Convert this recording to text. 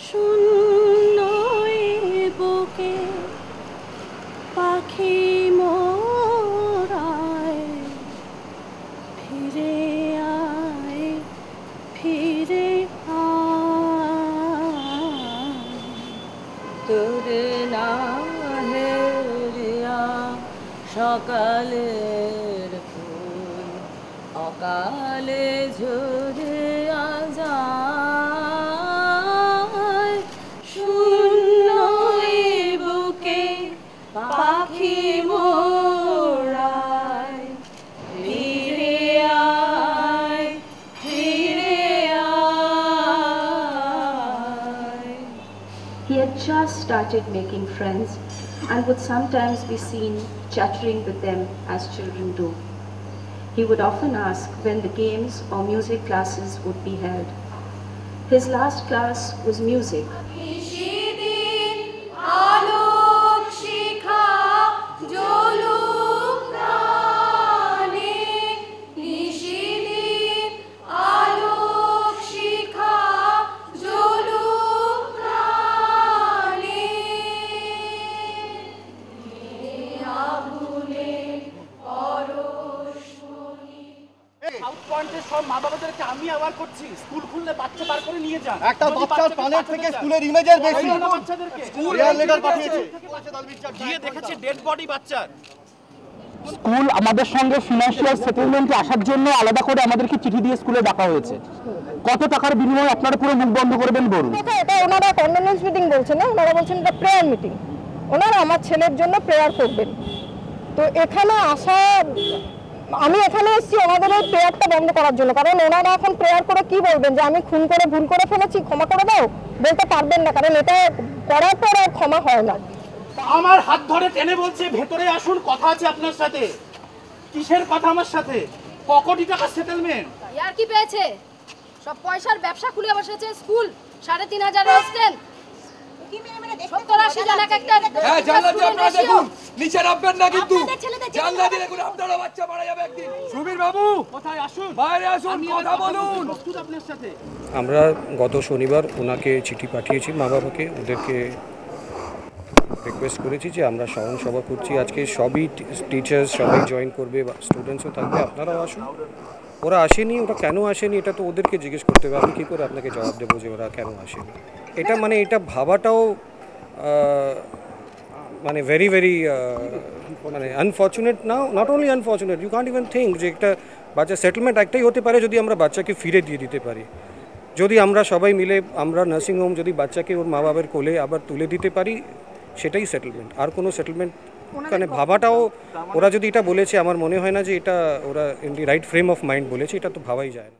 শূন্য বুকে পাখি মোরায় ফিরে আয় ফিরে আয় তোর না হেরিয়া সকালের ফুল অকালে ঝরে যায় শূন্য বুকে পাখি মোরায় ফিরে আয় ফিরে আয়। He had just started making friends and would sometimes be seen chattering with them as children do. He would often ask when the games or music classes would be held. His last class was music. সব মা বাবাদেরকে আমি আবার করছি school খুললে বাচ্চা বার করে নিয়ে যান একটা বাচ্চার প্রাণের থেকে স্কুলের ইমেজের বেশি স্কুল লেটার পাঠিয়েছে গিয়ে দেখেছে ডেড বডি বাচ্চার। স্কুল আমাদের সঙ্গে ফিনান্সিয়াল সেটেলমেন্টে আসার জন্য আলাদা করে আমাদেরকে চিঠি দিয়ে স্কুলে ডাকা হয়েছে। কত টাকার বিনিময়ে আপনারা পুরো মুখ বন্ধ করবেন বলুন? এটা ওনারা কন্ডোলেন্স মিটিং বলছেন না, ওনারা বলছেন এটা প্রেয়ার মিটিং। ওনারা আমার ছেলের জন্য প্রেয়ার করবেন। তো এখানে আসা আমি এখানে এসেছি ওনাদের ওই প্রেয়ারটা বন্ধ করার জন্য, কারণ ওনারা এখন প্রেয়ার করে কি বলবেন যে আমি খুন করে ভুল করে ফেলেছি ক্ষমা করে দাও, বলতে পারবেন না, কারণ এটা করার পর আর ক্ষমা হয় না। আমার হাত ধরে টেনে বলছে ভেতরে আসুন, কথা আছে আপনার সাথে। কিসের কথা আমার সাথে? ক কোটি টাকা সেটেলমেন্ট। ইয়ার কি পেয়েছে? সব পয়সার ব্যবসা খুলে বসেছে স্কুল, 3,500 হোস্টেল, 70-80 জন এক একটা। হ্যাঁ, জানলা দিয়ে আপনারা দেখুন, নিচে নামবেন না কিন্তু। জানলা দিয়ে দেখুন, আপনারা বাচ্চা মারা যাবে একদিন। সুবীর বাবু কোথায় আসুন, বাইরে আসুন, কথা বলুন। আপনার সাথে আমরা গত শনিবার ওনাকে চিঠি পাঠিয়েছি মা বাবাকে, ওদেরকে রিকোয়েস্ট করেছি যে আমরা স্মরণ সভা করছি আজকে, সবই টিচার্স সবাই জয়েন করবে, স্টুডেন্টসও থাকবে, আপনারাও আসুন। ওরা আসেনি, ওরা কেন আসেনি এটা তো ওদেরকে জিজ্ঞেস করতে হবে, আমি কী করে আপনাকে জবাব দেবো যে ওরা কেন আসেনি। এটা মানে এটা ভাবাটাও মানে ভেরি ভেরি মানে আনফর্চুনেট না, not only unfortunate, you can't even think যে একটা বাচ্চা সেটেলমেন্ট একটাই হতে পারে যদি আমরা বাচ্চাকে ফিরে দিয়ে দিতে পারি, যদি আমরা সবাই মিলে আমরা নার্সিংহোম যদি বাচ্চাকে ওর মা বাবার কোলে আবার তুলে দিতে পারি, সেটাই সেটেলমেন্ট। আর কোনো সেটেলমেন্ট মানে ভাবাটাও, ওরা যদি এটা বলেছে আমার মনে হয় না যে এটা ওরা in the right frame of mind বলেছে, এটা তো ভাবাই যায় না।